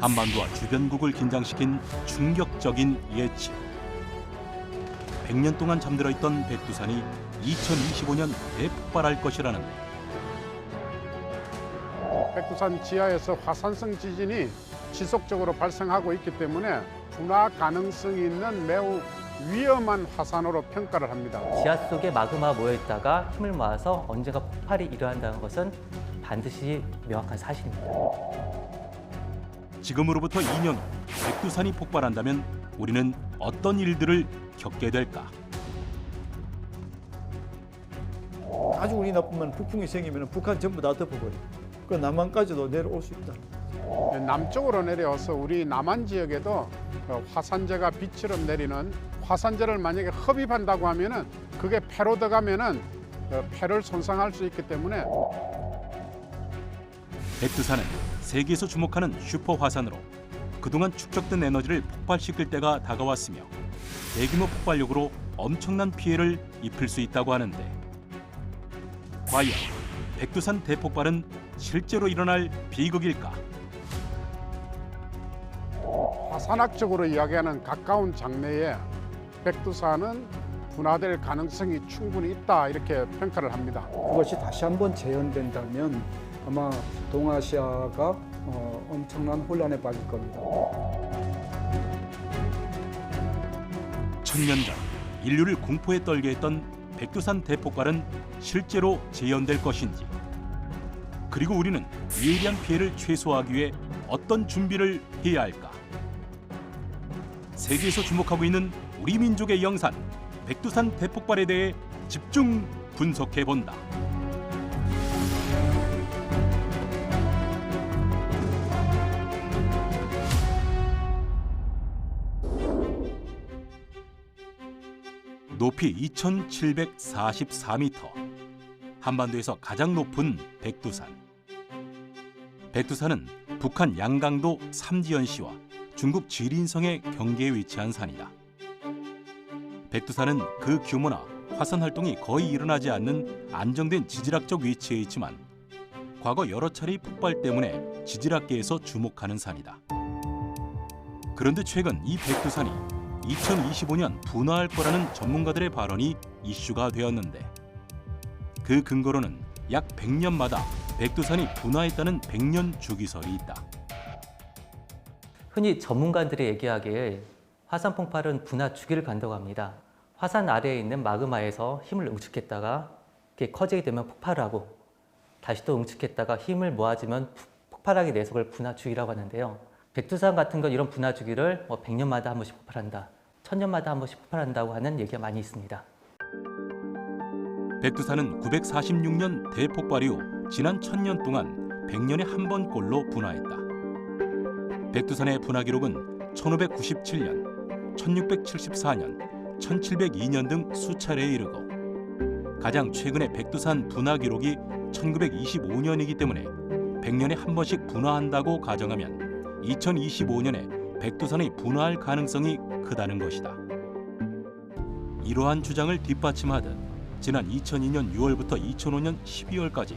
한반도와 주변국을 긴장시킨 충격적인 예측. 100년 동안 잠들어 있던 백두산이 2025년 대폭발할 것이라는데 백두산 지하에서 화산성 지진이 지속적으로 발생하고 있기 때문에 분화 가능성이 있는 매우 위험한 화산으로 평가를 합니다. 지하 속에 마그마가 모여있다가 힘을 모아서 언젠가 폭발이 일어난다는 것은 반드시 명확한 사실입니다. 지금으로부터 2년 후 백두산이 폭발한다면 우리는 어떤 일들을 겪게 될까? 아주 운이 나쁘면 북풍이 생기면 북한 전부 다 덮어버려. 그 남한까지도 내려올 수 있다. 남쪽으로 내려와서 우리 남한 지역에도 화산재가 비처럼 내리는 화산재를 만약에 흡입한다고 하면은 그게 폐로 들어가면은 폐를 손상할 수 있기 때문에 백두산은 세계에서 주목하는 슈퍼 화산으로 그동안 축적된 에너지를 폭발시킬 때가 다가왔으며 대규모 폭발력으로 엄청난 피해를 입힐 수 있다고 하는데 과연 백두산 대폭발은 실제로 일어날 비극일까? 화산학적으로 이야기하는 가까운 장래에 백두산은 분화될 가능성이 충분히 있다 이렇게 평가를 합니다. 그것이 다시 한번 재현된다면 아마 동아시아가 엄청난 혼란에 빠질 겁니다. 천년 전 인류를 공포에 떨게 했던 백두산 대폭발은 실제로 재현될 것인지, 그리고 우리는 예리한 피해를 최소화하기 위해 어떤 준비를 해야 할까? 세계에서 주목하고 있는 우리 민족의 영산 백두산 대폭발에 대해 집중 분석해 본다. 높이 2,744m, 한반도에서 가장 높은 백두산. 백두산은 북한 양강도 삼지연시와 중국 지린성의 경계에 위치한 산이다. 백두산은 그 규모나 화산 활동이 거의 일어나지 않는 안정된 지질학적 위치에 있지만 과거 여러 차례 폭발 때문에 지질학계에서 주목하는 산이다. 그런데 최근 이 백두산이 2025년 분화할 거라는 전문가들의 발언이 이슈가 되었는데 그 근거로는 약 100년마다 백두산이 분화했다는 100년 주기설이 있다. 흔히 전문가들이 얘기하기에 화산 폭발은 분화 주기를 간다고 합니다. 화산 아래에 있는 마그마에서 힘을 응축했다가 그게 커지게 되면 폭발을 하고 다시 또 응축했다가 힘을 모아지면 폭발하게 돼서 그걸 분화 주기라고 하는데요. 백두산 같은 건 이런 분화 주기를 100년마다 한 번씩 폭발한다, 1000년마다 한 번씩 폭발한다고 하는 얘기가 많이 있습니다. 백두산은 946년 대폭발 이후 지난 1000년 동안 100년에 한 번꼴로 분화했다. 백두산의 분화 기록은 1597년, 1674년, 1702년 등 수차례에 이르고 가장 최근의 백두산 분화 기록이 1925년이기 때문에 100년에 한 번씩 분화한다고 가정하면 2025년에 백두산이 분화할 가능성이 크다는 것이다. 이러한 주장을 뒷받침하듯 지난 2002년 6월부터 2005년 12월까지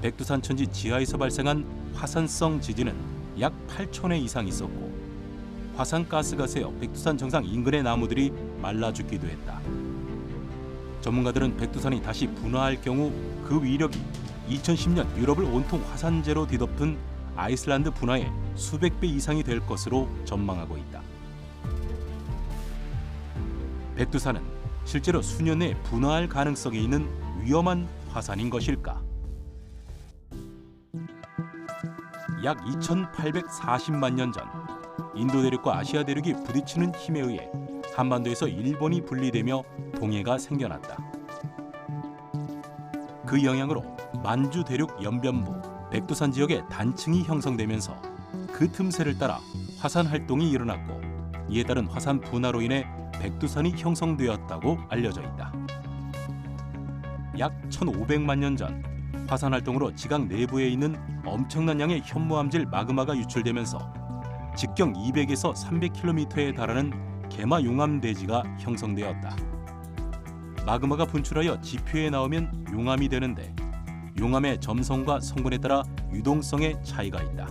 백두산 천지 지하에서 발생한 화산성 지진은 약 8,000회 이상 있었고 화산가스가 새어 백두산 정상 인근의 나무들이 말라 죽기도 했다. 전문가들은 백두산이 다시 분화할 경우 그 위력이 2010년 유럽을 온통 화산재로 뒤덮은 아이슬란드 분화의 수백 배 이상이 될 것으로 전망하고 있다. 백두산은 실제로 수년 내에 분화할 가능성이 있는 위험한 화산인 것일까? 약 2,840만 년 전 인도 대륙과 아시아 대륙이 부딪히는 힘에 의해 한반도에서 일본이 분리되며 동해가 생겨났다. 그 영향으로 만주 대륙 연변부 백두산 지역에 단층이 형성되면서 그 틈새를 따라 화산 활동이 일어났고 이에 따른 화산 분화로 인해 백두산이 형성되었다고 알려져 있다. 약 1,500만 년 전 화산 활동으로 지각 내부에 있는 엄청난 양의 현무암질 마그마가 유출되면서 직경 200에서 300km에 달하는 개마용암 대지가 형성되었다. 마그마가 분출하여 지표에 나오면 용암이 되는데 용암의 점성과 성분에 따라 유동성의 차이가 있다.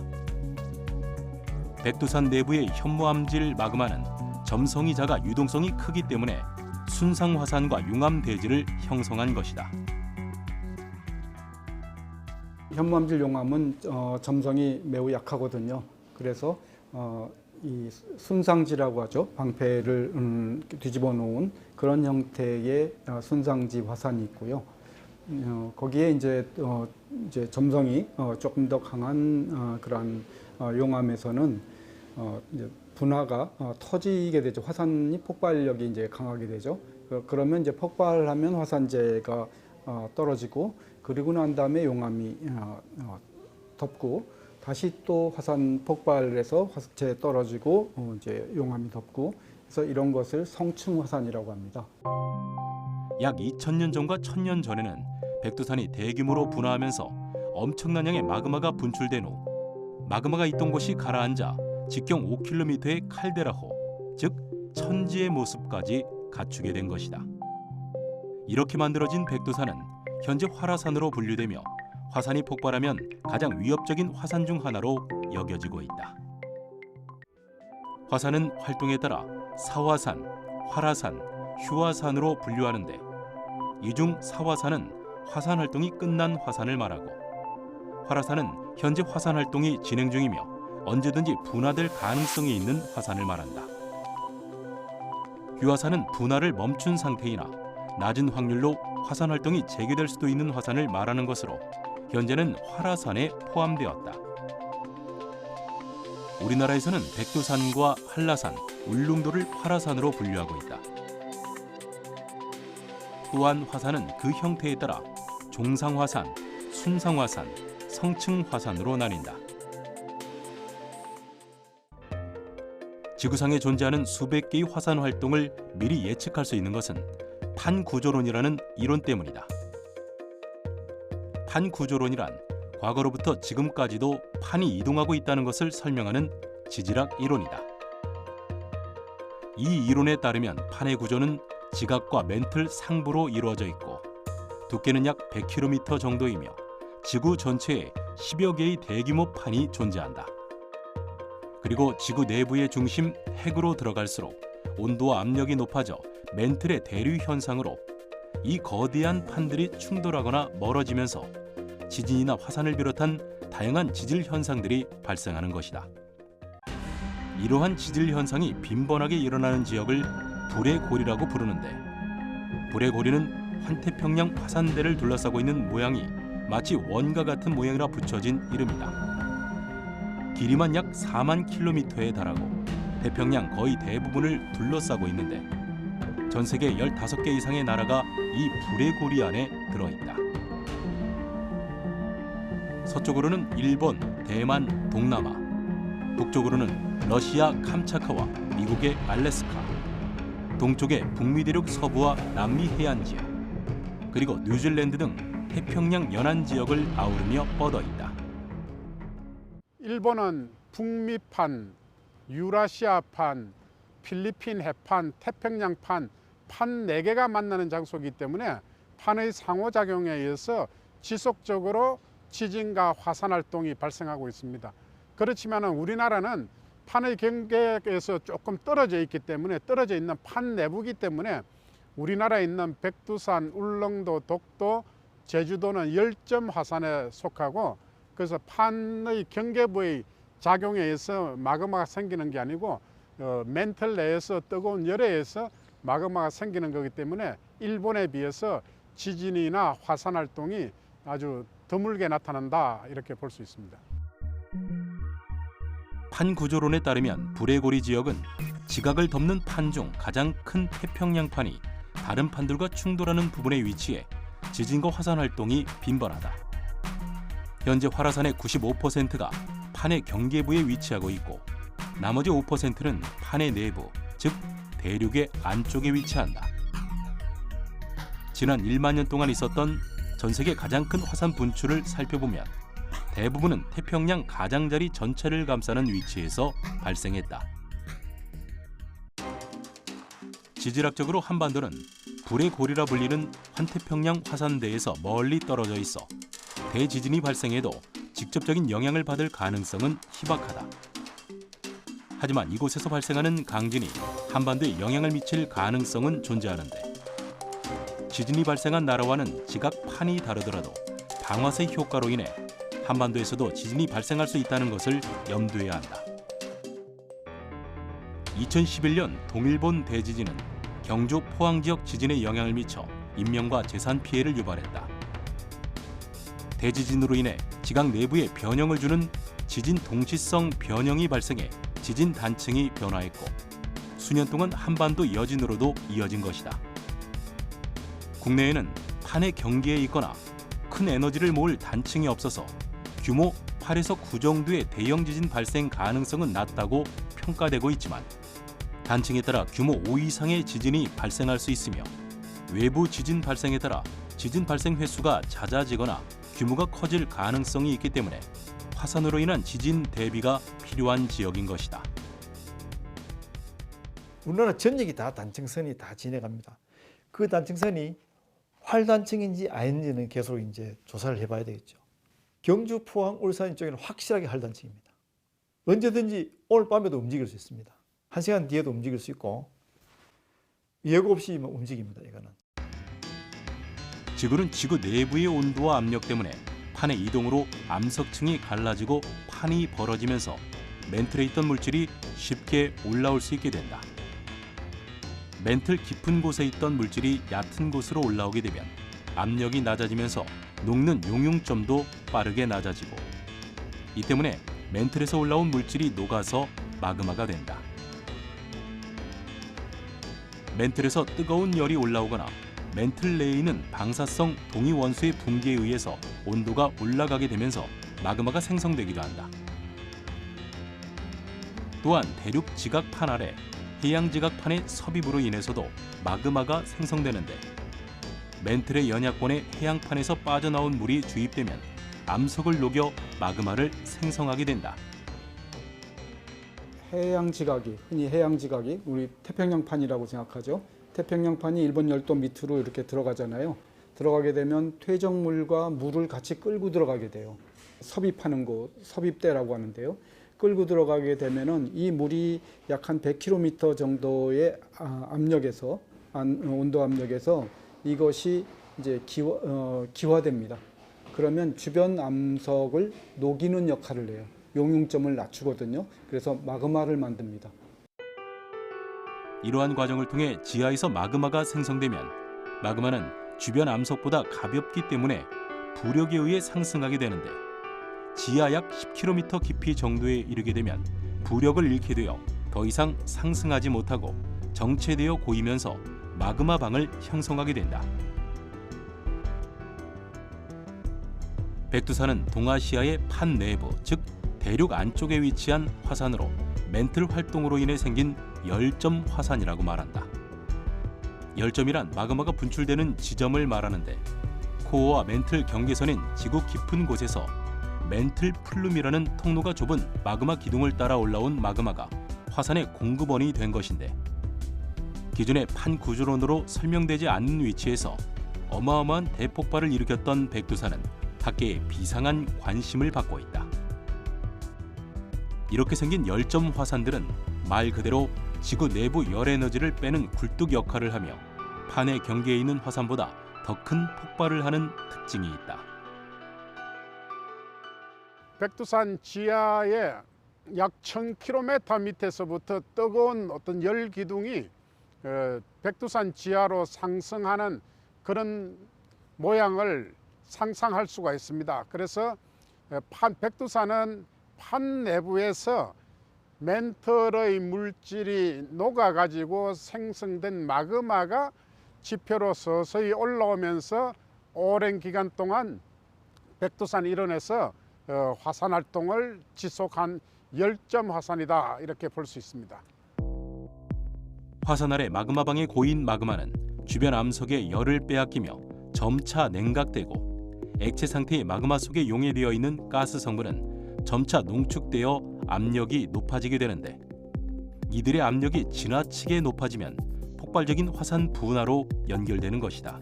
백두산 내부의 현무암질 마그마는 점성이 작아 유동성이 크기 때문에 순상 화산과 융암 대지를 형성한 것이다. 현무암질 용암은 점성이 매우 약하거든요. 그래서 이 순상지라고 하죠. 방패를 뒤집어 놓은 그런 형태의 순상지 화산이 있고요. 거기에 이제 점성이 조금 더 강한 그런 용암에서는 이제 분화가 터지게 되죠. 화산이 폭발력이 이제 강하게 되죠. 그러면 이제 폭발하면 화산재가 떨어지고, 그리고 난 다음에 용암이 덮고, 다시 또 화산 폭발해서 화산재 떨어지고 이제 용암이 덮고, 그래서 이런 것을 성층 화산이라고 합니다. 약 2000년 전과 1000년 전에는 백두산이 대규모로 분화하면서 엄청난 양의 마그마가 분출된 후 마그마가 있던 곳이 가라앉아 직경 5km의 칼데라호, 즉 천지의 모습까지 갖추게 된 것이다. 이렇게 만들어진 백두산은 현재 활화산으로 분류되며 화산이 폭발하면 가장 위협적인 화산 중 하나로 여겨지고 있다. 화산은 활동에 따라 사화산, 활화산, 휴화산으로 분류하는데, 이 중 사화산은 화산 활동이 끝난 화산을 말하고, 활화산은 현재 화산 활동이 진행 중이며 언제든지 분화될 가능성이 있는 화산을 말한다. 휴화산은 분화를 멈춘 상태이나 낮은 확률로 화산 활동이 재개될 수도 있는 화산을 말하는 것으로 현재는 활화산에 포함되었다. 우리나라에서는 백두산과 한라산, 울릉도를 활화산으로 분류하고 있다. 또한 화산은 그 형태에 따라 종상화산, 순상화산, 성층화산으로 나뉜다. 지구상에 존재하는 수백 개의 화산 활동을 미리 예측할 수 있는 것은 판구조론이라는 이론 때문이다. 판구조론이란 과거로부터 지금까지도 판이 이동하고 있다는 것을 설명하는 지질학 이론이다. 이 이론에 따르면 판의 구조는 지각과 맨틀 상부로 이루어져 있고, 두께는 약 100km 정도이며 지구 전체에 10여 개의 대규모 판이 존재한다. 그리고 지구 내부의 중심 핵으로 들어갈수록 온도와 압력이 높아져 맨틀의 대류 현상으로 이 거대한 판들이 충돌하거나 멀어지면서 지진이나 화산을 비롯한 다양한 지질 현상들이 발생하는 것이다. 이러한 지질 현상이 빈번하게 일어나는 지역을 불의 고리라고 부르는데, 불의 고리는 환태평양 화산대를 둘러싸고 있는 모양이 마치 원과 같은 모양이라 붙여진 이름이다. 길이만 약 4만 킬로미터에 달하고 태평양 거의 대부분을 둘러싸고 있는데, 전 세계 15개 이상의 나라가 이 불의 고리 안에 들어있다. 서쪽으로는 일본, 대만, 동남아, 북쪽으로는 러시아 캄차카와 미국의 알래스카, 동쪽에 북미 대륙 서부와 남미 해안 지역, 그리고 뉴질랜드 등 태평양 연안 지역을 아우르며 뻗어 있다. 일본은 북미판, 유라시아판, 필리핀 해판, 태평양판, 판 4개가 만나는 장소이기 때문에 판의 상호작용에 의해서 지속적으로 지진과 화산 활동이 발생하고 있습니다. 그렇지만 우리나라는 판의 경계에서 조금 떨어져 있기 때문에, 떨어져 있는 판 내부이기 때문에 우리나라에 있는 백두산, 울릉도, 독도, 제주도는 열점 화산에 속하고, 그래서 판의 경계부의 작용에 의해서 마그마가 생기는 게 아니고 맨틀 내에서 뜨거운 열에 의해서 마그마가 생기는 거기 때문에 일본에 비해서 지진이나 화산 활동이 아주 드물게 나타난다, 이렇게 볼 수 있습니다. 판 구조론에 따르면 불의 고리 지역은 지각을 덮는 판 중 가장 큰 태평양판이 다른 판들과 충돌하는 부분에 위치해 지진과 화산 활동이 빈번하다. 현재 활화산의 95%가 판의 경계부에 위치하고 있고, 나머지 5%는 판의 내부, 즉 대륙의 안쪽에 위치한다. 지난 1만 년 동안 있었던 전 세계 가장 큰 화산 분출을 살펴보면 대부분은 태평양 가장자리 전체를 감싸는 위치에서 발생했다. 지질학적으로 한반도는 불의 고리라 불리는 환태평양 화산대에서 멀리 떨어져 있어 대지진이 발생해도 직접적인 영향을 받을 가능성은 희박하다. 하지만 이곳에서 발생하는 강진이 한반도에 영향을 미칠 가능성은 존재하는데 지진이 발생한 나라와는 지각 판이 다르더라도 방화세 효과로 인해 한반도에서도 지진이 발생할 수 있다는 것을 염두해야 한다. 2011년 동일본 대지진은 경주 포항 지역 지진에 영향을 미쳐 인명과 재산 피해를 유발했다. 대지진으로 인해 지각 내부에 변형을 주는 지진 동시성 변형이 발생해 지진 단층이 변화했고 수년 동안 한반도 여진으로도 이어진 것이다. 국내에는 판의 경계에 있거나 큰 에너지를 모을 단층이 없어서 규모 8에서 9 정도의 대형 지진 발생 가능성은 낮다고 평가되고 있지만 단층에 따라 규모 5 이상의 지진이 발생할 수 있으며 외부 지진 발생에 따라 지진 발생 횟수가 잦아지거나 규모가 커질 가능성이 있기 때문에 화산으로 인한 지진 대비가 필요한 지역인 것이다. 우리나라 전역이 다 단층선이 다 지나갑니다. 그 단층선이 활단층인지 아닌지는 계속 이제 조사를 해봐야 되겠죠. 경주, 포항, 울산 쪽에는 확실하게 활단층입니다. 언제든지 오늘 밤에도 움직일 수 있습니다. 1시간 뒤에도 움직일 수 있고 예고 없이 움직입니다. 이거는. 지구는 지구 내부의 온도와 압력 때문에 판의 이동으로 암석층이 갈라지고 판이 벌어지면서 멘틀에 있던 물질이 쉽게 올라올 수 있게 된다. 멘틀 깊은 곳에 있던 물질이 얕은 곳으로 올라오게 되면 압력이 낮아지면서 녹는 용융점도 빠르게 낮아지고 이 때문에 멘틀에서 올라온 물질이 녹아서 마그마가 된다. 멘틀에서 뜨거운 열이 올라오거나 멘틀 내에 있는 방사성 동위 원소의 붕괴에 의해서 온도가 올라가게 되면서 마그마가 생성되기도 한다. 또한 대륙 지각판 아래 해양 지각판의 섭입으로 인해서도 마그마가 생성되는데 멘틀의 연약권에 해양판에서 빠져나온 물이 주입되면 암석을 녹여 마그마를 생성하게 된다. 해양 지각이, 흔히 해양 지각이 우리 태평양판이라고 생각하죠. 태평양판이 일본 열도 밑으로 이렇게 들어가잖아요. 들어가게 되면 퇴적물과 물을 같이 끌고 들어가게 돼요. 섭입하는 곳, 섭입대라고 하는데요. 끌고 들어가게 되면은 이 물이 약 한 100km 정도의 압력에서 온도 압력에서 이것이 이제 기화됩니다. 그러면 주변 암석을 녹이는 역할을 해요. 용융점을 낮추거든요. 그래서 마그마를 만듭니다. 이러한 과정을 통해 지하에서 마그마가 생성되면 마그마는 주변 암석보다 가볍기 때문에 부력에 의해 상승하게 되는데 지하 약 10km 깊이 정도에 이르게 되면 부력을 잃게 되어 더 이상 상승하지 못하고 정체되어 고이면서 마그마방을 형성하게 된다. 백두산은 동아시아의 판 내부, 즉 대륙 안쪽에 위치한 화산으로 멘틀 활동으로 인해 생긴 열점 화산이라고 말한다. 열점이란 마그마가 분출되는 지점을 말하는데 코어와 멘틀 경계선인 지구 깊은 곳에서 멘틀 플룸이라는 통로가 좁은 마그마 기둥을 따라 올라온 마그마가 화산의 공급원이 된 것인데 기존의 판 구조론으로 설명되지 않는 위치에서 어마어마한 대폭발을 일으켰던 백두산은 학계의 비상한 관심을 받고 있다. 이렇게 생긴 열점 화산들은 말 그대로 지구 내부 열 에너지를 빼는 굴뚝 역할을 하며 판의 경계에 있는 화산보다 더 큰 폭발을 하는 특징이 있다. 백두산 지하에 약 1000km 밑에서부터 뜨거운 어떤 열 기둥이 백두산 지하로 상승하는 그런 모양을 상상할 수가 있습니다. 그래서 백두산은 판 내부에서 멘틀의 물질이 녹아가지고 생성된 마그마가 지표로 서서히 올라오면서 오랜 기간 동안 백두산 일원에서 화산 활동을 지속한 열점 화산이다 이렇게 볼 수 있습니다. 화산 아래 마그마방에 고인 마그마는 주변 암석의 열을 빼앗기며 점차 냉각되고 액체 상태의 마그마 속에 용해되어 있는 가스 성분은 점차 농축되어 압력이 높아지게 되는데 이들의 압력이 지나치게 높아지면 폭발적인 화산 분화로 연결되는 것이다.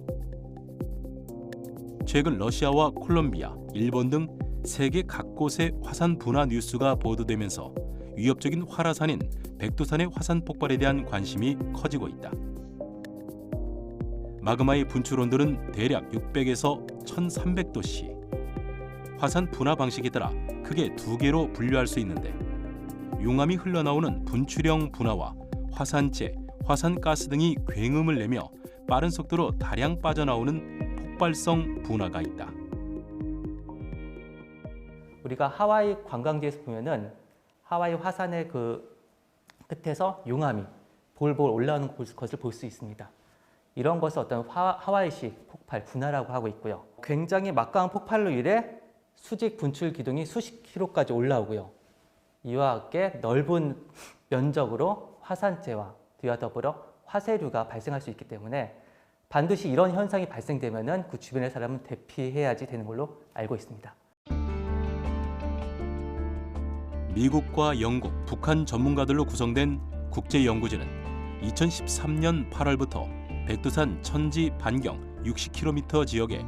최근 러시아와 콜롬비아, 일본 등 세계 각곳의 화산 분화 뉴스가 보도되면서 위협적인 활화산인 백두산의 화산 폭발에 대한 관심이 커지고 있다. 마그마의 분출 온도는 대략 600에서 1300도씨. 화산 분화 방식에 따라 크게 두 개로 분류할 수 있는데 용암이 흘러나오는 분출형 분화와 화산재, 화산가스 등이 굉음을 내며 빠른 속도로 다량 빠져나오는 폭발성 분화가 있다. 우리가 하와이 관광지에서 보면은 하와이 화산의 그 끝에서 용암이 볼볼 올라오는 것을 볼 수 있습니다. 이런 것을 어떤 하와이식 폭발, 분화라고 하고 있고요. 굉장히 막강한 폭발로 인해 수직 분출 기둥이 수십 킬로까지 올라오고요. 이와 함께 넓은 면적으로 화산재와 뒤와 더불어 화쇄류가 발생할 수 있기 때문에 반드시 이런 현상이 발생되면은 그 주변의 사람은 대피해야지 되는 걸로 알고 있습니다. 미국과 영국, 북한 전문가들로 구성된 국제연구진은 2013년 8월부터 백두산 천지 반경 60km 지역에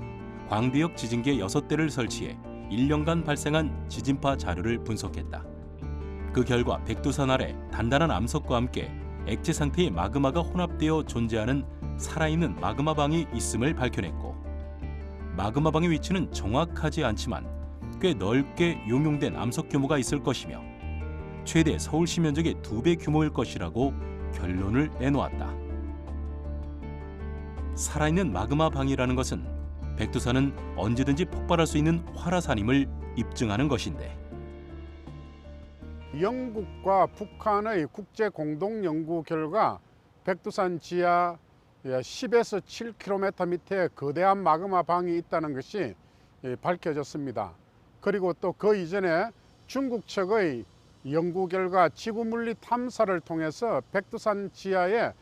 광대역 지진계 6대를 설치해 1년간 발생한 지진파 자료를 분석했다. 그 결과 백두산 아래 단단한 암석과 함께 액체 상태의 마그마가 혼합되어 존재하는 살아있는 마그마방이 있음을 밝혀냈고, 마그마방의 위치는 정확하지 않지만 꽤 넓게 용융된 암석 규모가 있을 것이며 최대 서울시 면적의 2배 규모일 것이라고 결론을 내놓았다. 살아있는 마그마방이라는 것은 백두산은 언제든지 폭발할 수 있는 활화산임을 입증하는 것인데, 영국과 북한의 국제 공동 연구 결과 백두산 지하 10에서 7km 밑에 거대한 마그마 방이 있다는 것이 밝혀졌습니다. 그리고 또 그 이전에 중국 측의 연구 결과 지구 물리 탐사를 통해서 백두산 지하에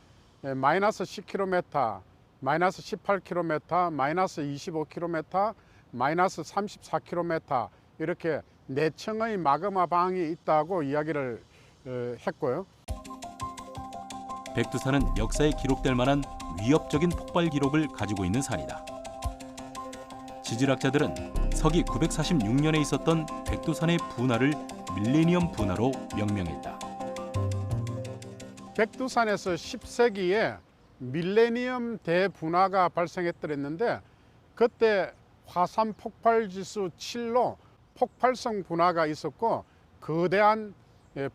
마이너스 10km, 마이너스 18km, 마이너스 25km, 마이너스 34km 이렇게 4층의 마그마 방이 있다고 이야기를 했고요. 백두산은 역사에 기록될 만한 위협적인 폭발 기록을 가지고 있는 산이다. 지질학자들은 서기 946년에 있었던 백두산의 분화를 밀레니엄 분화로 명명했다. 백두산에서 10세기에 밀레니엄 대분화가 발생했더랬는데 그때 화산 폭발 지수 7로 폭발성 분화가 있었고 거대한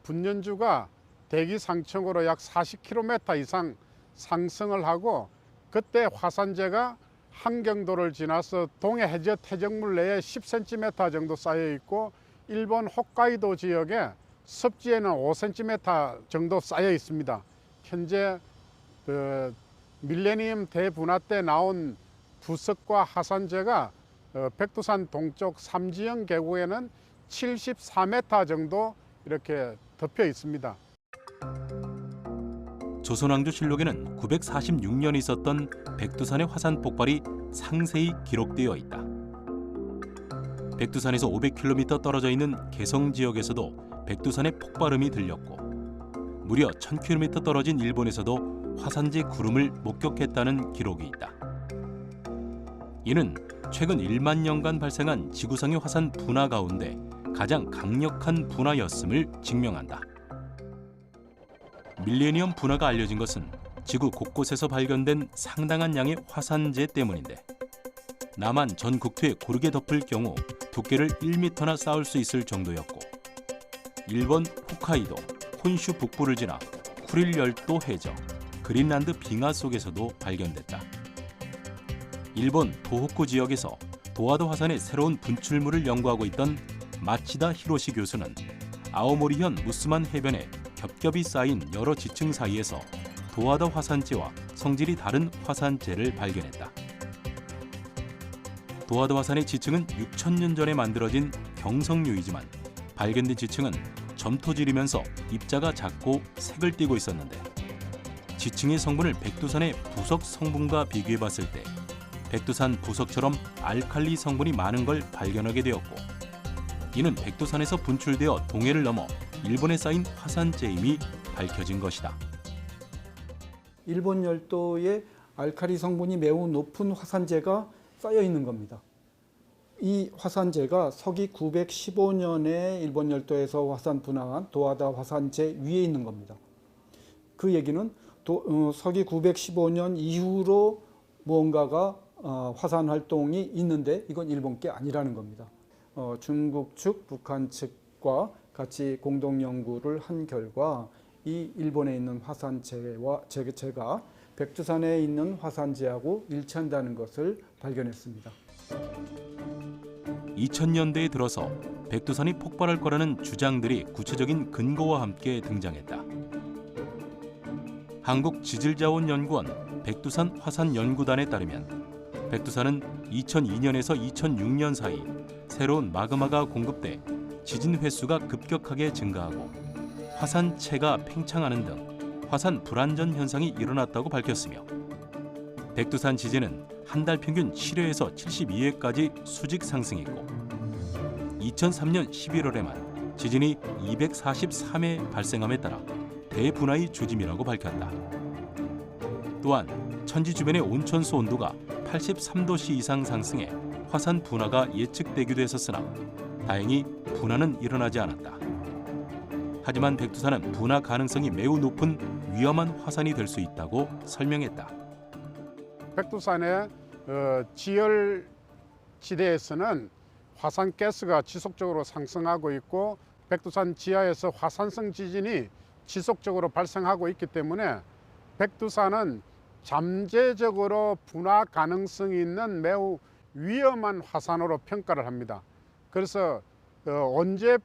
분연주가 대기 상층으로 약 40km 이상 상승을 하고 그때 화산재가 한경도를 지나서 동해 해저 퇴적물 내에 10cm 정도 쌓여 있고 일본 홋카이도 지역에 습지에는 5cm 정도 쌓여 있습니다. 현재 그 밀레니엄 대분화 때 나온 부석과 화산재가 백두산 동쪽 삼지연 계곡에는 74m 정도 이렇게 덮여 있습니다. 조선왕조실록에는 946년에 있었던 백두산의 화산 폭발이 상세히 기록되어 있다. 백두산에서 500km 떨어져 있는 개성 지역에서도 백두산의 폭발음이 들렸고 무려 1000km 떨어진 일본에서도 화산재 구름을 목격했다는 기록이 있다. 이는 최근 1만 년간 발생한 지구상의 화산 분화 가운데 가장 강력한 분화였음을 증명한다. 밀레니엄 분화가 알려진 것은 지구 곳곳에서 발견된 상당한 양의 화산재 때문인데 남한 전 국토에 고르게 덮을 경우 두께를 1m나 쌓을 수 있을 정도였고 일본 홋카이도, 혼슈 북부를 지나 쿠릴 열도 해저, 그린란드 빙하 속에서도 발견됐다. 일본 도호쿠 지역에서 도하도 화산의 새로운 분출물을 연구하고 있던 마치다 히로시 교수는 아오모리현 무스만 해변에 겹겹이 쌓인 여러 지층 사이에서 도하도 화산재와 성질이 다른 화산재를 발견했다. 도하도 화산의 지층은 6,000년 전에 만들어진 경성류이지만 발견된 지층은 점토질이면서 입자가 작고 색을 띠고 있었는데 지층의 성분을 백두산의 부석 성분과 비교해 봤을 때 백두산 부석처럼 알칼리 성분이 많은 걸 발견하게 되었고 이는 백두산에서 분출되어 동해를 넘어 일본에 쌓인 화산재임이 밝혀진 것이다. 일본 열도에 알칼리 성분이 매우 높은 화산재가 쌓여 있는 겁니다. 이 화산재가 서기 915년에 일본 열도에서 화산 분화한 도하다 화산재 위에 있는 겁니다. 그 얘기는 서기 915년 이후로 무언가가 화산 활동이 있는데 이건 일본 게 아니라는 겁니다. 중국 측, 북한 측과 같이 공동 연구를 한 결과 이 일본에 있는 화산재와 재가 백두산에 있는 화산재하고 일치한다는 것을 발견했습니다. 2000년대에 들어서 백두산이 폭발할 거라는 주장들이 구체적인 근거와 함께 등장했다. 한국지질자원연구원 백두산 화산연구단에 따르면 백두산은 2002년에서 2006년 사이 새로운 마그마가 공급돼 지진 횟수가 급격하게 증가하고 화산체가 팽창하는 등 화산 불안전 현상이 일어났다고 밝혔으며 백두산 지진은 한 달 평균 7회에서 72회까지 수직 상승했고 2003년 11월에만 지진이 243회 발생함에 따라 대분화의 조짐이라고 밝혔다. 또한 천지 주변의 온천수 온도가 83도씨 이상 상승해 화산 분화가 예측되기도 했었으나 다행히 분화는 일어나지 않았다. 하지만 백두산은 분화 가능성이 매우 높은 위험한 화산이 될 수 있다고 설명했다. 백두산의 지열 지대에서는 화산가스가 지속적으로 상승하고 있고 백두산 지하에서 화산성 지진이 지속적으로 발생하고 있기 때문에 백두산은 잠재적으로 분화 가능성이 있는 매우 위험한 화산으로 평가를 합니다. 그래서 언제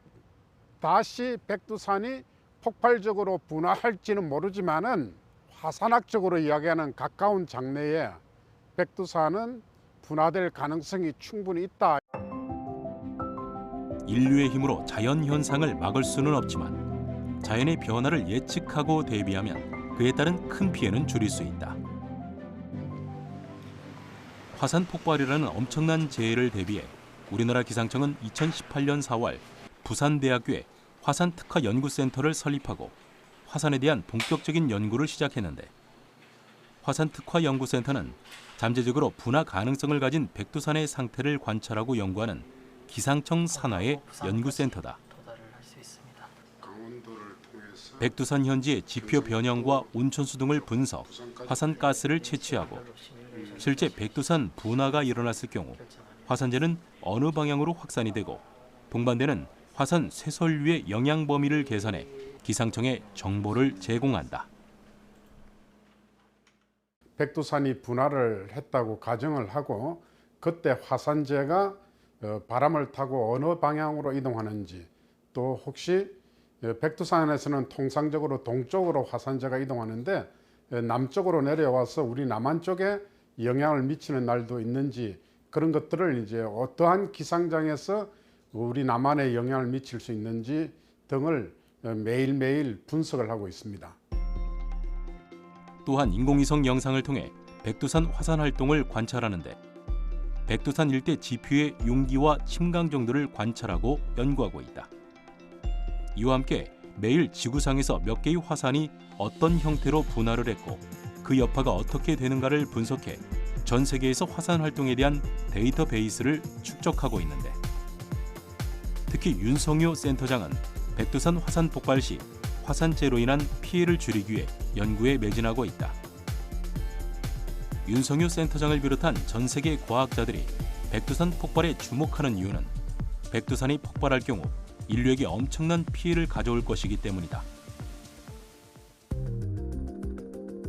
다시 백두산이 폭발적으로 분화할지는 모르지만은 화산학적으로 이야기하는 가까운 장래에 백두산은 분화될 가능성이 충분히 있다. 인류의 힘으로 자연 현상을 막을 수는 없지만 자연의 변화를 예측하고 대비하면 그에 따른 큰 피해는 줄일 수 있다. 화산 폭발이라는 엄청난 재해를 대비해 우리나라 기상청은 2018년 4월 부산대학교에 화산특화연구센터를 설립하고 화산에 대한 본격적인 연구를 시작했는데 화산특화연구센터는 잠재적으로 분화 가능성을 가진 백두산의 상태를 관찰하고 연구하는 기상청 산하의 연구센터다. 백두산 현지의 지표 변형과 온천수 등을 분석, 화산가스를 채취하고 실제 백두산 분화가 일어났을 경우 화산재는 어느 방향으로 확산이 되고 동반되는 화산 쇄설류의 영향 범위를 계산해 기상청에 정보를 제공한다. 백두산이 분화를 했다고 가정을 하고 그때 화산재가 바람을 타고 어느 방향으로 이동하는지 또 혹시 백두산에서는 통상적으로 동쪽으로 화산재가 이동하는데 남쪽으로 내려와서 우리 남한 쪽에 영향을 미치는 날도 있는지 그런 것들을 이제 어떠한 기상장에서 우리 남한에 영향을 미칠 수 있는지 등을 매일매일 분석을 하고 있습니다. 또한 인공위성 영상을 통해 백두산 화산 활동을 관찰하는데 백두산 일대 지표의 용기와 침강 정도를 관찰하고 연구하고 있다. 이와 함께 매일 지구상에서 몇 개의 화산이 어떤 형태로 분화를 했고 그 여파가 어떻게 되는가를 분석해 전 세계에서 화산 활동에 대한 데이터베이스를 축적하고 있는데 특히 윤성효 센터장은 백두산 화산 폭발 시 화산재로 인한 피해를 줄이기 위해 연구에 매진하고 있다. 윤성효 센터장을 비롯한 전 세계 과학자들이 백두산 폭발에 주목하는 이유는 백두산이 폭발할 경우 인류에게 엄청난 피해를 가져올 것이기 때문이다.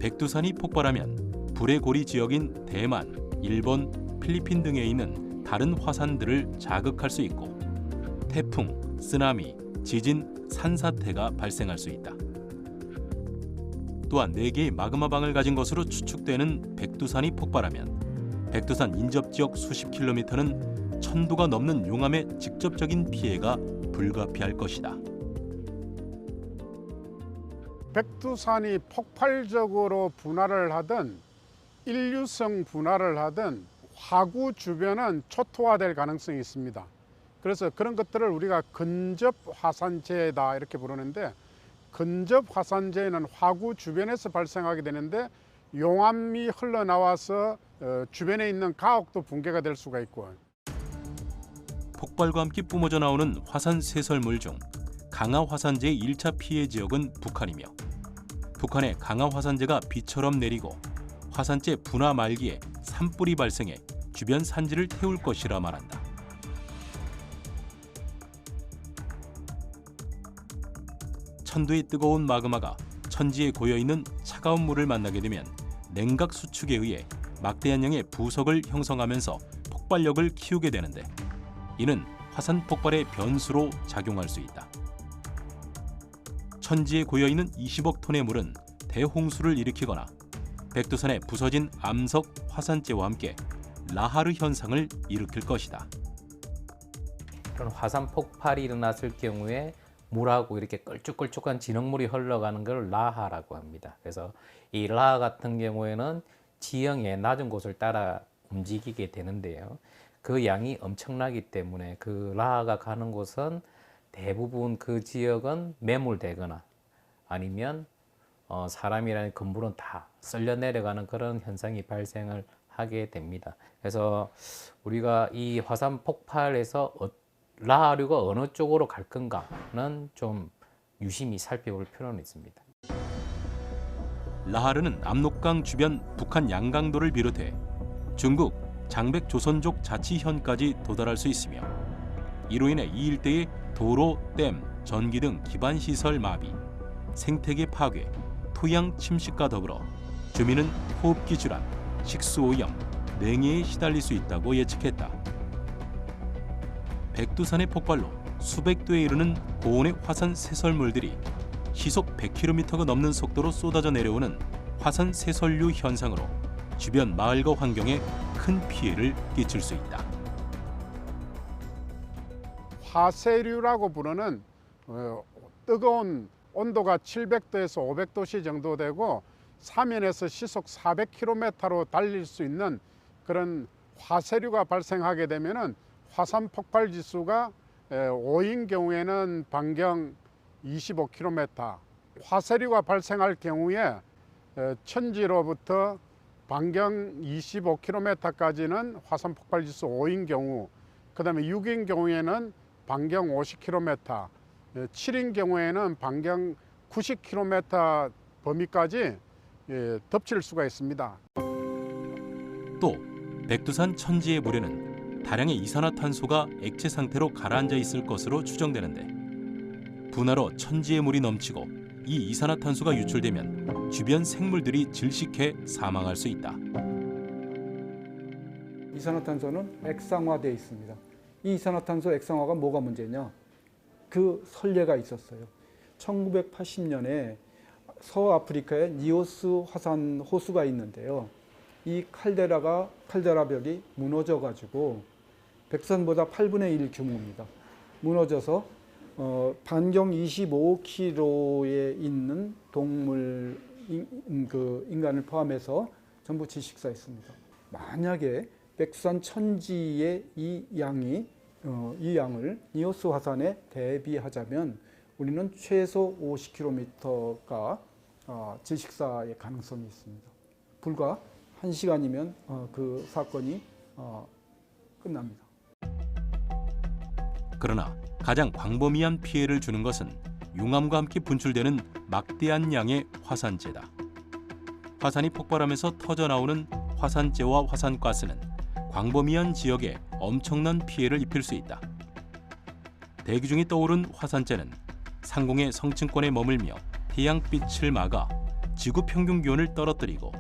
백두산이 폭발하면 불의 고리 지역인 대만, 일본, 필리핀 등에 있는 다른 화산들을 자극할 수 있고 태풍, 쓰나미, 지진, 산사태가 발생할 수 있다. 또한 4개의 마그마방을 가진 것으로 추측되는 백두산이 폭발하면 백두산 인접지역 수십 킬로미터는 1000도가 넘는 용암의 직접적인 피해가 불가피할 것이다. 백두산이 폭발적으로 분화를 하든 인류성 분화를 하든 화구 주변은 초토화될 가능성이 있습니다. 그래서 그런 것들을 우리가 근접 화산재다 이렇게 부르는데 근접 화산재는 화구 주변에서 발생하게 되는데 용암이 흘러나와서 주변에 있는 가옥도 붕괴가 될 수가 있고 폭발과 함께 뿜어져 나오는 화산 쇄설물 중 강하 화산재의 1차 피해 지역은 북한이며 북한의 강하 화산재가 비처럼 내리고 화산재 분화 말기에 산불이 발생해 주변 산지를 태울 것이라 말한다. 천도의 뜨거운 마그마가 천지에 고여있는 차가운 물을 만나게 되면 냉각 수축에 의해 막대한 양의 부석을 형성하면서 폭발력을 키우게 되는데 이는 화산 폭발의 변수로 작용할 수 있다. 천지에 고여있는 20억 톤의 물은 대홍수를 일으키거나 백두산에 부서진 암석 화산재와 함께 라하르 현상을 일으킬 것이다. 그런 화산 폭발이 일어났을 경우에 물하고 이렇게 걸쭉걸쭉한 진흙물이 흘러가는 걸 라하라고 합니다. 그래서 이 라하 같은 경우에는 지형의 낮은 곳을 따라 움직이게 되는데요. 그 양이 엄청나기 때문에 그 라하가 가는 곳은 대부분 그 지역은 매몰되거나 아니면 사람이라는 건물은 다 쓸려 내려가는 그런 현상이 발생을 하게 됩니다. 그래서 우리가 이 화산 폭발에서 라하류가 어느 쪽으로 갈 건가는 좀 유심히 살펴볼 필요는 있습니다. 라하르는 압록강 주변 북한 양강도를 비롯해 중국 장백 조선족 자치현까지 도달할 수 있으며 이로 인해 이 일대의 도로, 댐, 전기 등 기반 시설 마비, 생태계 파괴, 토양 침식과 더불어 주민은 호흡기 질환, 식수 오염, 냉해에 시달릴 수 있다고 예측했다. 백두산의 폭발로 수백 도에 이르는 고온의 화산 쇄설물들이 시속 100km가 넘는 속도로 쏟아져 내려오는 화산 쇄설류 현상으로 주변 마을과 환경에 큰 피해를 끼칠 수 있다. 화쇄류라고 부르는 뜨거운 온도가 700도에서 500도씨 정도 되고 사면에서 시속 400km로 달릴 수 있는 그런 화쇄류가 발생하게 되면은 화산 폭발 지수가 5인 경우에는 반경 25km, 화쇄류가 발생할 경우에 천지로부터 반경 25km까지는 화산 폭발 지수 5인 경우, 그다음에 6인 경우에는 반경 50km, 7인 경우에는 반경 90km 범위까지 덮칠 수가 있습니다. 또 백두산 천지의 물에는 다량의 이산화탄소가 액체 상태로 가라앉아 있을 것으로 추정되는데 분화로 천지의 물이 넘치고 이 이산화탄소가 유출되면 주변 생물들이 질식해 사망할 수 있다. 이산화탄소는 액상화되어 있습니다. 이 이산화탄소 액상화가 뭐가 문제냐? 그 선례가 있었어요. 1980년에 서아프리카에 니오스 화산 호수가 있는데요. 이 칼데라벽이 무너져 가지고 백두산보다 8분의 1 규모입니다. 무너져서 반경 25km에 있는 동물, 인간을 포함해서 전부 질식사했습니다. 만약에 백두산 천지의 이 양을 니오스 화산에 대비하자면 우리는 최소 50km가 질식사의 가능성이 있습니다. 불과 1시간이면 그 사건이 끝납니다. 그러나 가장 광범위한 피해를 주는 것은 용암과 함께 분출되는 막대한 양의 화산재다. 화산이 폭발하면서 터져나오는 화산재와 화산가스는 광범위한 지역에 엄청난 피해를 입힐 수 있다. 대기 중에 떠오른 화산재는 상공의 성층권에 머물며 태양빛을 막아 지구 평균 기온을 떨어뜨리고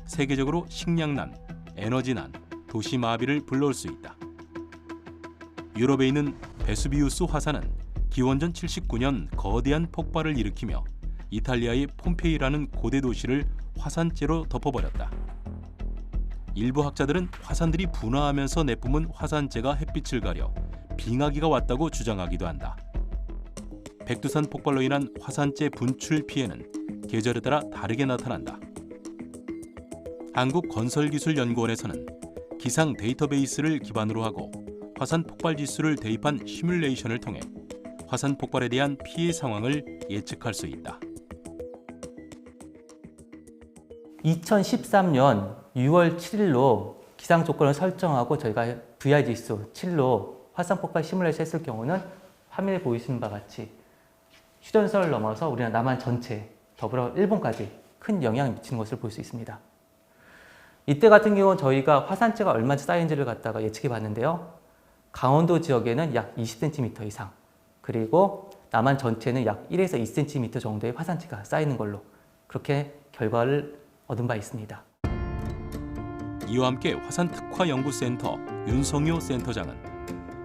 세계적으로 식량난, 에너지난, 도시 마비를 불러올 수 있다. 유럽에 있는 베수비우스 화산은 기원전 79년 거대한 폭발을 일으키며 이탈리아의 폼페이라는 고대 도시를 화산재로 덮어버렸다. 일부 학자들은 화산들이 분화하면서 내뿜은 화산재가 햇빛을 가려 빙하기가 왔다고 주장하기도 한다. 백두산 폭발로 인한 화산재 분출 피해는 계절에 따라 다르게 나타난다. 한국건설기술연구원에서는 기상 데이터베이스를 기반으로 하고 화산 폭발 지수를 대입한 시뮬레이션을 통해 화산 폭발에 대한 피해 상황을 예측할 수 있다. 2013년 6월 7일로 기상 조건을 설정하고 저희가 VR 지수 7로 화산 폭발 시뮬레이션 했을 경우는 화면에 보이시는 바와 같이 휴전선을 넘어서 우리나라 남한 전체 더불어 일본까지 큰 영향을 미치는 것을 볼 수 있습니다. 이때 같은 경우는 저희가 화산재가 얼마나 쌓인지를 갖다가 예측해 봤는데요. 강원도 지역에는 약 20cm 이상, 그리고 남한 전체는 약 1에서 2cm 정도의 화산재가 쌓이는 걸로 그렇게 결과를 얻은 바 있습니다. 이와 함께 화산특화연구센터 윤성효 센터장은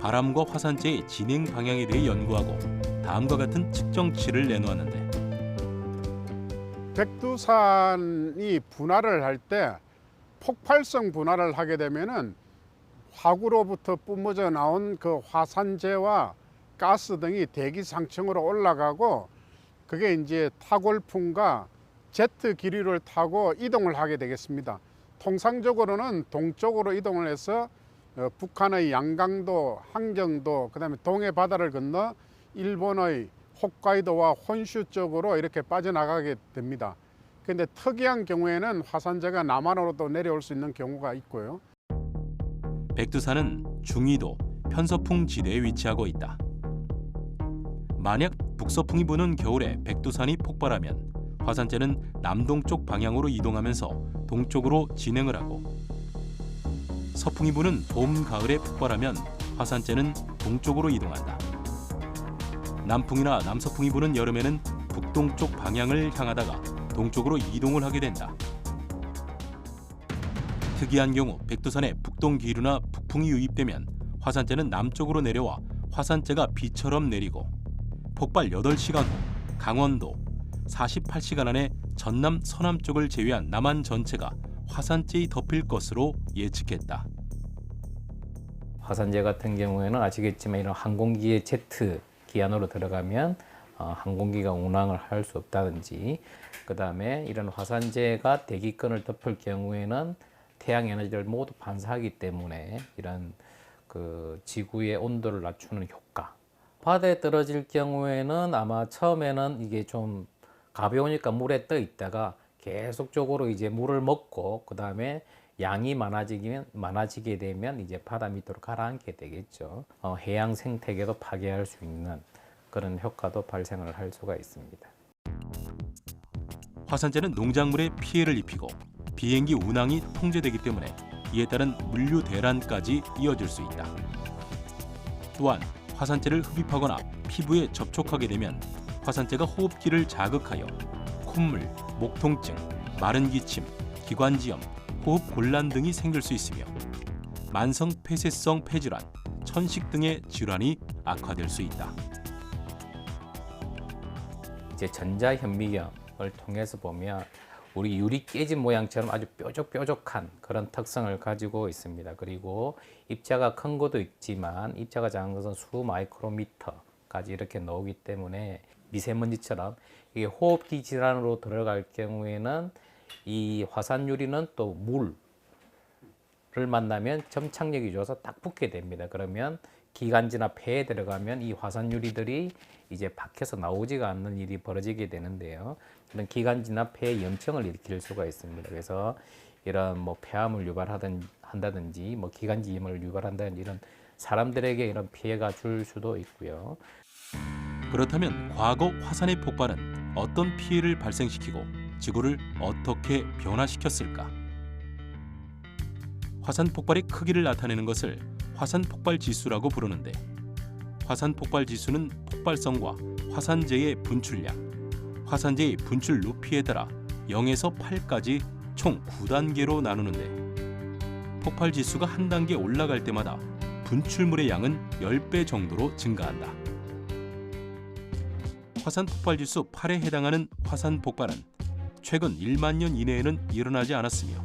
바람과 화산재의 진행 방향에 대해 연구하고 다음과 같은 측정치를 내놓았는데, 백두산이 분화를 할 때 폭발성 분화를 하게 되면은 화구로부터 뿜어져 나온 그 화산재와 가스 등이 대기 상층으로 올라가고, 그게 이제 타골풍과 제트 기류를 타고 이동을 하게 되겠습니다. 통상적으로는 동쪽으로 이동을 해서 북한의 양강도, 항정도, 그다음에 동해 바다를 건너 일본의 홋카이도와 혼슈 쪽으로 이렇게 빠져나가게 됩니다. 그런데 특이한 경우에는 화산재가 남한으로도 내려올 수 있는 경우가 있고요. 백두산은 중위도 편서풍 지대에 위치하고 있다. 만약 북서풍이 부는 겨울에 백두산이 폭발하면 화산재는 남동쪽 방향으로 이동하면서 동쪽으로 진행을 하고, 서풍이 부는 봄, 가을에 폭발하면 화산재는 동쪽으로 이동한다. 남풍이나 남서풍이 부는 여름에는 북동쪽 방향을 향하다가 동쪽으로 이동을 하게 된다. 특이한 경우 백두산에 북동 기류나 북풍이 유입되면 화산재는 남쪽으로 내려와 화산재가 비처럼 내리고, 폭발 8시간 후 강원도 48시간 안에 전남 서남 쪽을 제외한 남한 전체가 화산재에 덮일 것으로 예측했다. 화산재 같은 경우에는 아시겠지만 이런 항공기의 제트 기안으로 들어가면 항공기가 운항을 할 수 없다든지, 그 다음에 이런 화산재가 대기권을 덮을 경우에는 태양 에너지를 모두 반사하기 때문에 이런 그 지구의 온도를 낮추는 효과. 바다에 떨어질 경우에는 아마 처음에는 이게 좀 가벼우니까 물에 떠 있다가 계속적으로 이제 물을 먹고, 그 다음에 양이 많아지게 되면 이제 바다 밑으로 가라앉게 되겠죠. 해양 생태계도 파괴할 수 있는 그런 효과도 발생을 할 수가 있습니다. 화산재는 농작물에 피해를 입히고 비행기 운항이 통제되기 때문에 이에 따른 물류 대란까지 이어질 수 있다. 또한 화산재를 흡입하거나 피부에 접촉하게 되면 화산재가 호흡기를 자극하여 콧물, 목 통증, 마른 기침, 기관지염, 호흡 곤란 등이 생길 수 있으며 만성 폐쇄성 폐질환, 천식 등의 질환이 악화될 수 있다. 이제 전자현미경을 통해서 보면 우리 유리 깨진 모양처럼 아주 뾰족뾰족한 그런 특성을 가지고 있습니다. 그리고 입자가 큰 것도 있지만 입자가 작은 것은 수 마이크로미터까지 이렇게 나오기 때문에 미세먼지처럼 이게 호흡기 질환으로 들어갈 경우에는 이 화산유리는 또 물을 만나면 점착력이 좋아서 딱 붙게 됩니다. 그러면 기관지나 폐에 들어가면 이 화산유리들이 이제 밖에서 나오지가 않는 일이 벌어지게 되는데요. 이런 기관지나 폐에 염증을 일으킬 수가 있습니다. 그래서 이런 뭐 폐암을 유발한다든지 뭐 기관지염을 유발한다든지 이런 사람들에게 이런 피해가 줄 수도 있고요. 그렇다면 과거 화산의 폭발은 어떤 피해를 발생시키고 지구를 어떻게 변화시켰을까? 화산 폭발의 크기를 나타내는 것을 화산 폭발 지수라고 부르는데, 화산 폭발 지수는 폭발성과 화산재의 분출량, 화산재의 분출 높이에 따라 0에서 8까지 총 9단계로 나누는데, 폭발 지수가 한 단계 올라갈 때마다 분출물의 양은 10배 정도로 증가한다. 화산 폭발 지수 8에 해당하는 화산 폭발은 최근 1만 년 이내에는 일어나지 않았으며,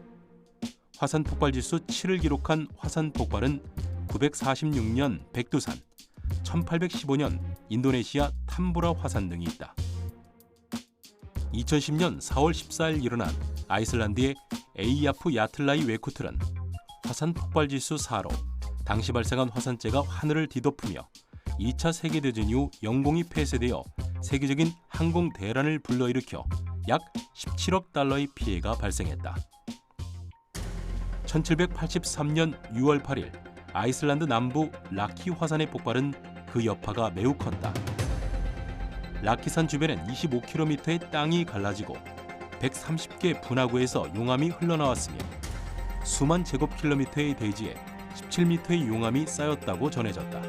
화산 폭발 지수 7을 기록한 화산 폭발은 946년 백두산, 1815년 인도네시아 탐보라 화산 등이 있다. 2010년 4월 14일 일어난 아이슬란드의 에이야프 야틀라이 웨쿠틀은 화산 폭발 지수 4로 당시 발생한 화산재가 하늘을 뒤덮으며 2차 세계대전 이후 영공이 폐쇄되어 세계적인 항공 대란을 불러일으켜 약 17억 달러의 피해가 발생했다. 1783년 6월 8일 아이슬란드 남부 라키 화산의 폭발은 그 여파가 매우 컸다. 라키산 주변엔 25km의 땅이 갈라지고 130개 분화구에서 용암이 흘러나왔으며 수만 제곱킬로미터의 대지에 17m의 용암이 쌓였다고 전해졌다.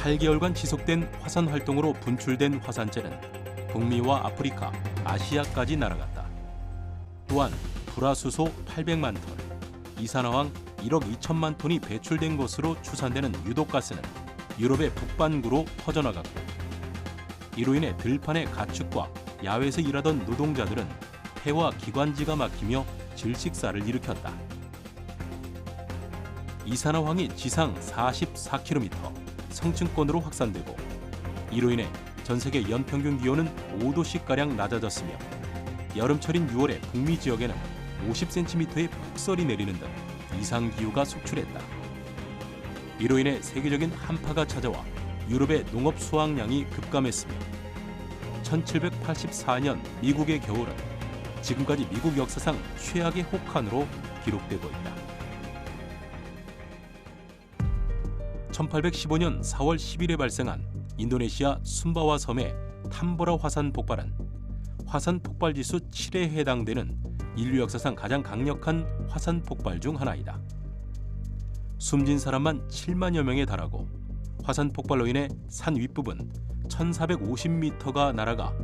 8개월간 지속된 화산 활동으로 분출된 화산재는 북미와 아프리카, 아시아까지 날아갔다. 또한 불화수소 800만 톤, 이산화황 1억 2천만 톤이 배출된 것으로 추산되는 유독가스는 유럽의 북반구로 퍼져나갔고, 이로 인해 들판의 가축과 야외에서 일하던 노동자들은 폐와 기관지가 막히며 질식사를 일으켰다. 이산화황이 지상 44km 성층권으로 확산되고, 이로 인해 전 세계 연평균 기온은 5도씩가량 낮아졌으며 여름철인 6월에 북미 지역에는 50cm의 폭설이 내리는 등 이상기후가 속출했다. 이로 인해 세계적인 한파가 찾아와 유럽의 농업 수확량이 급감했으며 1784년 미국의 겨울은 지금까지 미국 역사상 최악의 혹한으로 기록되고 있다. 1815년 4월 10일에 발생한 인도네시아 숨바와 섬의 탐보라 화산 폭발은 화산 폭발 지수 7에 해당되는 인류 역사상 가장 강력한 화산 폭발 중 하나이다. 숨진 사람만 7만여 명에 달하고 화산 폭발로 인해 산 윗부분 1450m가 날아가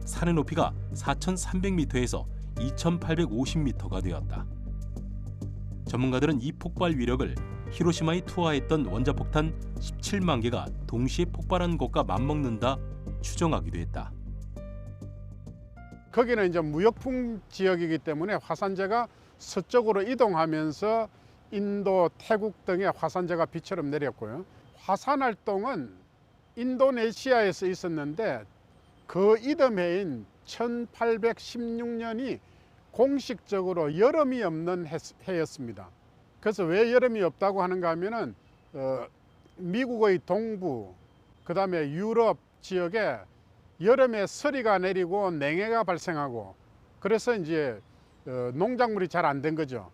산의 높이가 4300m에서 2850m가 되었다. 전문가들은 이 폭발 위력을 히로시마에 투하했던 원자폭탄 17만 개가 동시에 폭발한 것과 맞먹는다 추정하기도 했다. 거기는 이제 무역풍 지역이기 때문에 화산재가 서쪽으로 이동하면서 인도, 태국 등의 화산재가 비처럼 내렸고요. 화산 활동은 인도네시아에서 있었는데 그 이듬해인 1816년이 공식적으로 여름이 없는 해였습니다. 그래서 왜 여름이 없다고 하는가 하면은 미국의 동부, 그다음에 유럽 지역에 여름에 서리가 내리고 냉해가 발생하고, 그래서 이제 농작물이 잘 안 된 거죠.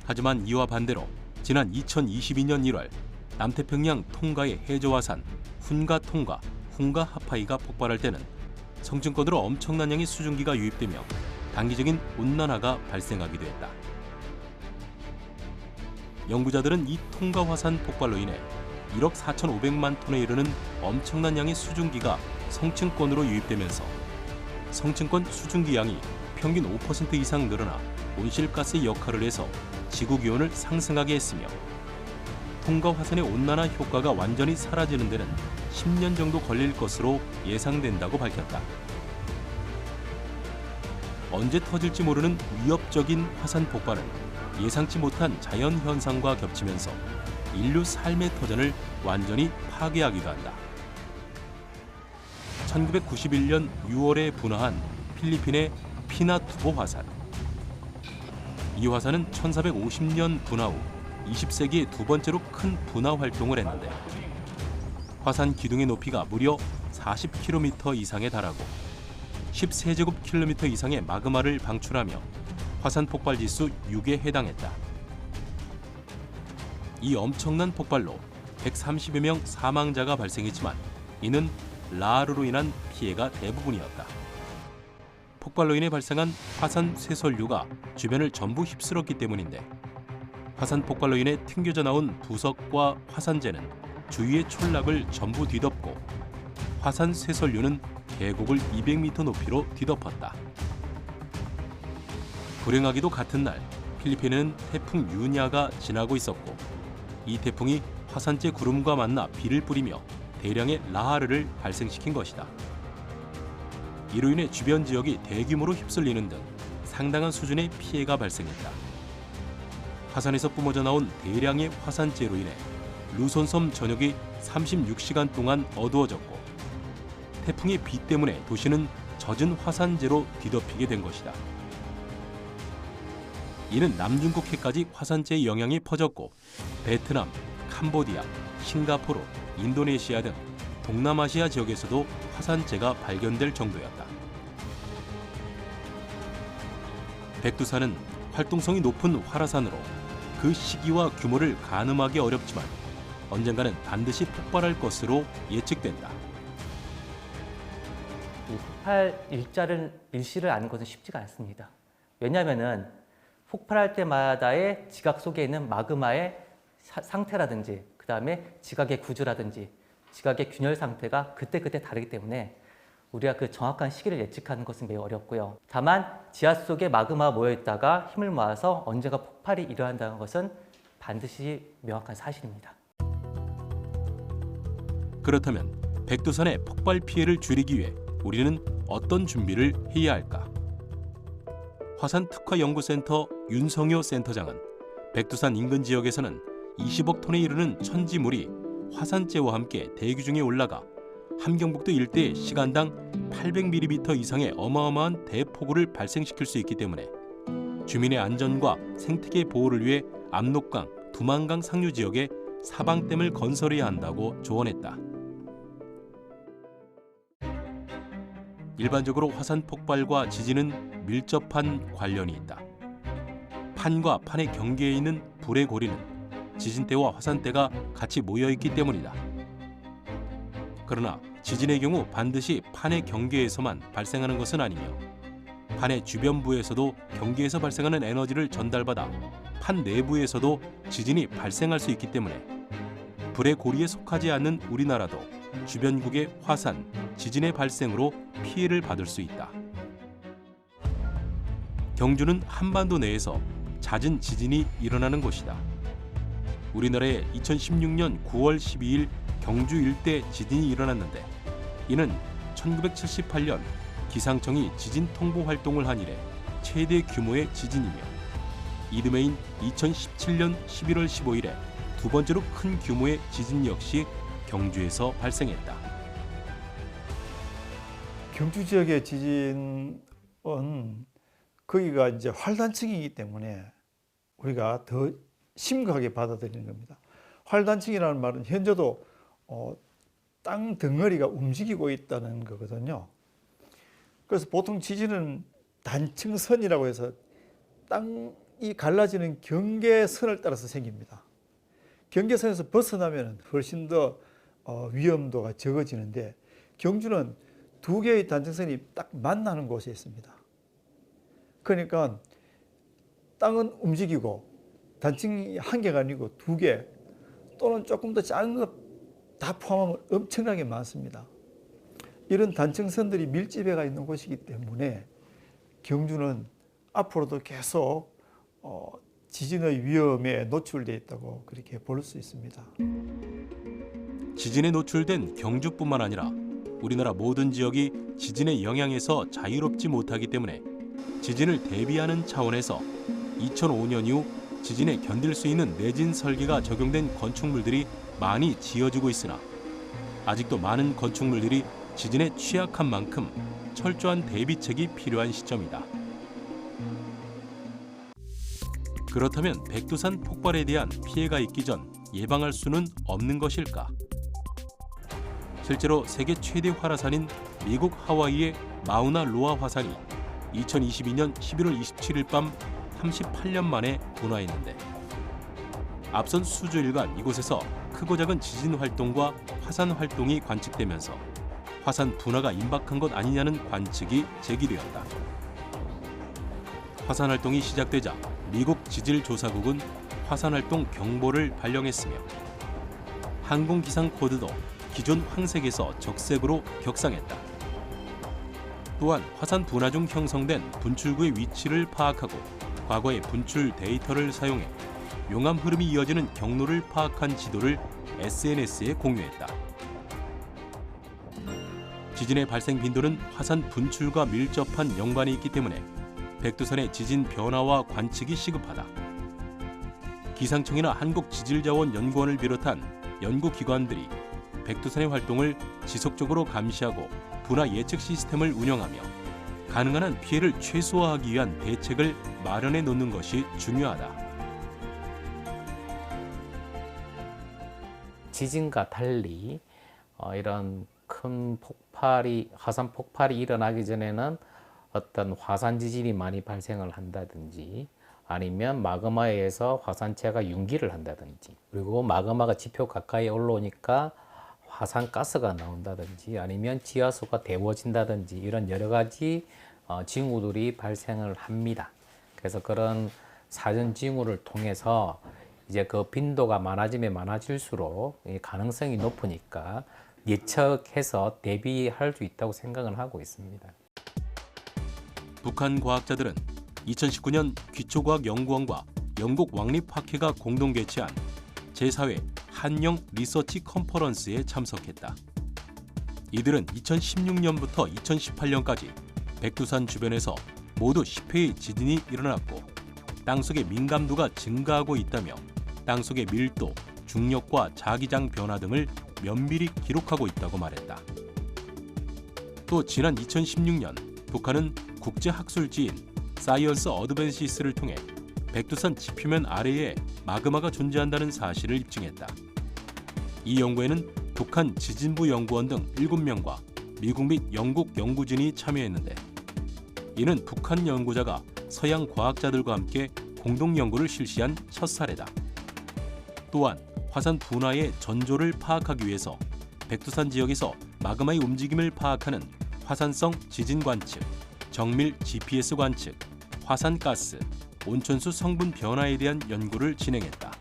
하지만 이와 반대로 지난 2022년 1월 남태평양 통가의 해저화산 훈가 훈가 하파이가 폭발할 때는 성층권으로 엄청난 양의 수증기가 유입되며 단기적인 온난화가 발생하기도 했다. 연구자들은 이 통가 화산 폭발로 인해 1억 4,500만 톤에 이르는 엄청난 양의 수증기가 성층권으로 유입되면서 성층권 수증기 양이 평균 5% 이상 늘어나 온실가스의 역할을 해서 지구 기온을 상승하게 했으며 통가 화산의 온난화 효과가 완전히 사라지는 데는 10년 정도 걸릴 것으로 예상된다고 밝혔다. 언제 터질지 모르는 위협적인 화산 폭발은 예상치 못한 자연 현상과 겹치면서 인류 삶의 터전을 완전히 파괴하기도 한다. 1991년 6월에 분화한 필리핀의 피나투보 화산. 이 화산은 1450년 분화 후 20세기에 두 번째로 큰 분화 활동을 했는데 화산 기둥의 높이가 무려 40km 이상에 달하고 13제곱킬로미터 이상의 마그마를 방출하며 화산 폭발 지수 6에 해당했다. 이 엄청난 폭발로 130여 명 사망자가 발생했지만 이는 라하르로 인한 피해가 대부분이었다. 폭발로 인해 발생한 화산 쇠설류가 주변을 전부 휩쓸었기 때문인데 화산 폭발로 인해 튕겨져 나온 부석과 화산재는 주위의 촌락을 전부 뒤덮고 화산 쇠설류는 계곡을 200m 높이로 뒤덮었다. 불행하게도 같은 날 필리핀에는 태풍 유냐가 지나고 있었고 이 태풍이 화산재 구름과 만나 비를 뿌리며 대량의 라하르를 발생시킨 것이다. 이로 인해 주변 지역이 대규모로 휩쓸리는 등 상당한 수준의 피해가 발생했다. 화산에서 뿜어져 나온 대량의 화산재로 인해 루손섬 전역이 36시간 동안 어두워졌고 태풍의 비 때문에 도시는 젖은 화산재로 뒤덮이게 된 것이다. 이는 남중국해까지 화산재의 영향이 퍼졌고 베트남, 캄보디아, 싱가포르, 인도네시아 등 동남아시아 지역에서도 화산재가 발견될 정도였다. 백두산은 활동성이 높은 활화산으로 그 시기와 규모를 가늠하기 어렵지만 언젠가는 반드시 폭발할 것으로 예측된다. 이 폭발 일시를 아는 것은 쉽지가 않습니다. 왜냐하면은 폭발할 때마다의 지각 속에 있는 마그마의 상태라든지 그 다음에 지각의 구조라든지 지각의 균열 상태가 그때그때 다르기 때문에 우리가 그 정확한 시기를 예측하는 것은 매우 어렵고요. 다만 지하 속에 마그마가 모여있다가 힘을 모아서 언젠가 폭발이 일어난다는 것은 반드시 명확한 사실입니다. 그렇다면 백두산의 폭발 피해를 줄이기 위해 우리는 어떤 준비를 해야 할까? 화산특화연구센터 윤성효 센터장은 백두산 인근 지역에서는 20억 톤에 이르는 천지물이 화산재와 함께 대기중에 올라가 함경북도 일대에 시간당 800mm 이상의 어마어마한 대폭우를 발생시킬 수 있기 때문에 주민의 안전과 생태계 보호를 위해 압록강, 두만강 상류 지역에 사방댐을 건설해야 한다고 조언했다. 일반적으로 화산 폭발과 지진은 밀접한 관련이 있다. 판과 판의 경계에 있는 불의 고리는 지진대와 화산대가 같이 모여있기 때문이다. 그러나 지진의 경우 반드시 판의 경계에서만 발생하는 것은 아니며 판의 주변부에서도 경계에서 발생하는 에너지를 전달받아 판 내부에서도 지진이 발생할 수 있기 때문에 불의 고리에 속하지 않는 우리나라도 주변국의 화산, 지진의 발생으로 피해를 받을 수 있다. 경주는 한반도 내에서 잦은 지진이 일어나는 곳이다. 우리나라에 2016년 9월 12일 경주 일대 지진이 일어났는데 이는 1978년 기상청이 지진 통보 활동을 한 이래 최대 규모의 지진이며 이듬해인 2017년 11월 15일에 두 번째로 큰 규모의 지진 역시 경주에서 발생했다. 경주 지역의 지진은 거기가 이제 활단층이기 때문에 우리가 더 심각하게 받아들이는 겁니다. 활단층이라는 말은 현재도 땅 덩어리가 움직이고 있다는 거거든요. 그래서 보통 지진은 단층선이라고 해서 땅이 갈라지는 경계선을 따라서 생깁니다. 경계선에서 벗어나면 훨씬 더 위험도가 적어지는데 경주는 두 개의 단층선이 딱 만나는 곳에 있습니다. 그러니까 땅은 움직이고 단층이 한 개가 아니고 두 개 또는 조금 더 작은 것 다 포함하면 엄청나게 많습니다. 이런 단층선들이 밀집해가 있는 곳이기 때문에 경주는 앞으로도 계속 지진의 위험에 노출되어 있다고 그렇게 볼 수 있습니다. 지진에 노출된 경주뿐만 아니라 우리나라 모든 지역이 지진의 영향에서 자유롭지 못하기 때문에 지진을 대비하는 차원에서 2005년 이후 지진에 견딜 수 있는 내진 설계가 적용된 건축물들이 많이 지어지고 있으나 아직도 많은 건축물들이 지진에 취약한 만큼 철저한 대비책이 필요한 시점이다. 그렇다면 백두산 폭발에 대한 피해가 있기 전 예방할 수는 없는 것일까? 실제로 세계 최대 활화산인 미국 하와이의 마우나 로아 화산이 2022년 11월 27일 밤 38년 만에 분화했는데 앞선 수주일간 이곳에서 크고 작은 지진 활동과 화산 활동이 관측되면서 화산 분화가 임박한 것 아니냐는 관측이 제기되었다. 화산 활동이 시작되자 미국 지질조사국은 화산 활동 경보를 발령했으며 항공기상 코드도 기존 황색에서 적색으로 격상했다. 또한 화산 분화 중 형성된 분출구의 위치를 파악하고 과거의 분출 데이터를 사용해 용암 흐름이 이어지는 경로를 파악한 지도를 SNS에 공유했다. 지진의 발생 빈도는 화산 분출과 밀접한 연관이 있기 때문에 백두산의 지진 변화와 관측이 시급하다. 기상청이나 한국지질자원연구원을 비롯한 연구기관들이 백두산의 활동을 지속적으로 감시하고 분화 예측 시스템을 운영하며 가능한 한 피해를 최소화하기 위한 대책을 마련해 놓는 것이 중요하다. 지진과 달리 이런 큰 화산 폭발이 일어나기 전에는 어떤 화산 지진이 많이 발생을 한다든지 아니면 마그마에 의해서 화산체가 융기를 한다든지, 그리고 마그마가 지표 가까이 올라오니까 화산가스가 나온다든지, 아니면 지하수가 데워진다든지, 이런 여러 가지 징후들이 발생을 합니다. 그래서 그런 사전 징후를 통해서 이제 그 빈도가 많아지면 많아질수록 이 가능성이 높으니까 예측해서 대비할 수 있다고 생각을 하고 있습니다. 북한 과학자들은 2019년 기초과학연구원과 영국 왕립학회가 공동 개최한 제4회 한영 리서치 컨퍼런스에 참석했다. 이들은 2016년부터 2018년까지 백두산 주변에서 모두 10회의 지진이 일어났고 땅속의 민감도가 증가하고 있다며 땅속의 밀도, 중력과 자기장 변화 등을 면밀히 기록하고 있다고 말했다. 또 지난 2016년 북한은 국제학술지인 사이언스 어드밴시스를 통해 백두산 지표면 아래에 마그마가 존재한다는 사실을 입증했다. 이 연구에는 북한 지진부 연구원 등 7명과 미국 및 영국 연구진이 참여했는데, 이는 북한 연구자가 서양 과학자들과 함께 공동 연구를 실시한 첫 사례다. 또한 화산 분화의 전조를 파악하기 위해서 백두산 지역에서 마그마의 움직임을 파악하는 화산성 지진 관측, 정밀 GPS 관측, 화산가스, 온천수 성분 변화에 대한 연구를 진행했다.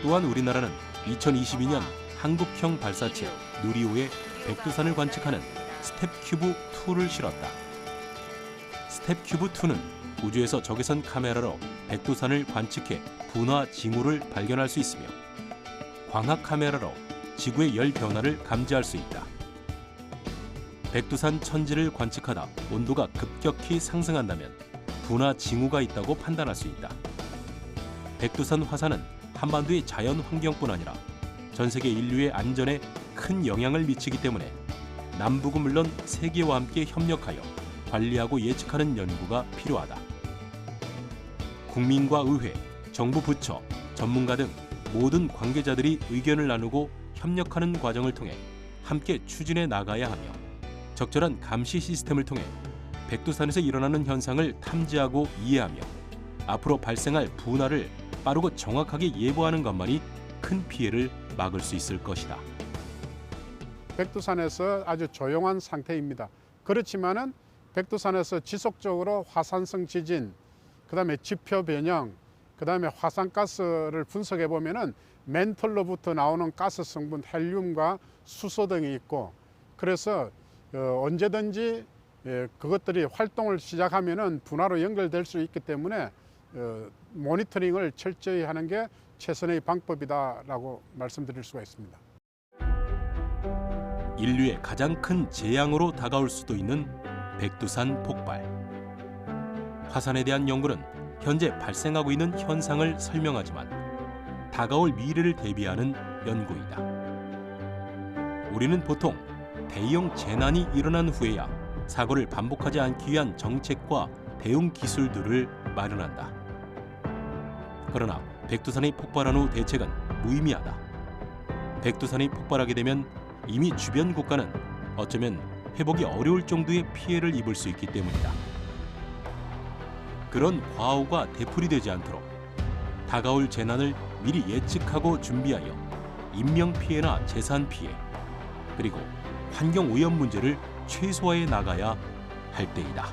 또한 우리나라는 2022년 한국형 발사체 누리호에 백두산을 관측하는 스텝큐브2를 실었다. 스텝큐브2는 우주에서 적외선 카메라로 백두산을 관측해 분화 징후를 발견할 수 있으며 광학 카메라로 지구의 열 변화를 감지할 수 있다. 백두산 천지를 관측하다 온도가 급격히 상승한다면 분화 징후가 있다고 판단할 수 있다. 백두산 화산은 한반도의 자연 환경뿐 아니라 전 세계 인류의 안전에 큰 영향을 미치기 때문에 남북은 물론 세계와 함께 협력하여 관리하고 예측하는 연구가 필요하다. 국민과 의회, 정부 부처, 전문가 등 모든 관계자들이 의견을 나누고 협력하는 과정을 통해 함께 추진해 나가야 하며, 적절한 감시 시스템을 통해 백두산에서 일어나는 현상을 탐지하고 이해하며 앞으로 발생할 분화를 빠르고 정확하게 예보하는 것만이 큰 피해를 막을 수 있을 것이다. 백두산에서 아주 조용한 상태입니다. 그렇지만은 백두산에서 지속적으로 화산성 지진, 그다음에 지표 변형, 그다음에 화산가스를 분석해 보면은 맨털로부터 나오는 가스 성분 헬륨과 수소 등이 있고, 그래서 언제든지 그것들이 활동을 시작하면은 분화로 연결될 수 있기 때문에 모니터링을 철저히 하는 게 최선의 방법이다라고 말씀드릴 수가 있습니다. 인류의 가장 큰 재앙으로 다가올 수도 있는 백두산 폭발. 화산에 대한 연구는 현재 발생하고 있는 현상을 설명하지만 다가올 미래를 대비하는 연구이다. 우리는 보통 대형 재난이 일어난 후에야 사고를 반복하지 않기 위한 정책과 대응 기술들을 마련한다. 그러나 백두산이 폭발한 후 대책은 무의미하다. 백두산이 폭발하게 되면 이미 주변 국가는 어쩌면 회복이 어려울 정도의 피해를 입을 수 있기 때문이다. 그런 과오가 되풀이되지 않도록 다가올 재난을 미리 예측하고 준비하여 인명 피해나 재산 피해, 그리고 환경 오염 문제를 최소화해 나가야 할 때이다.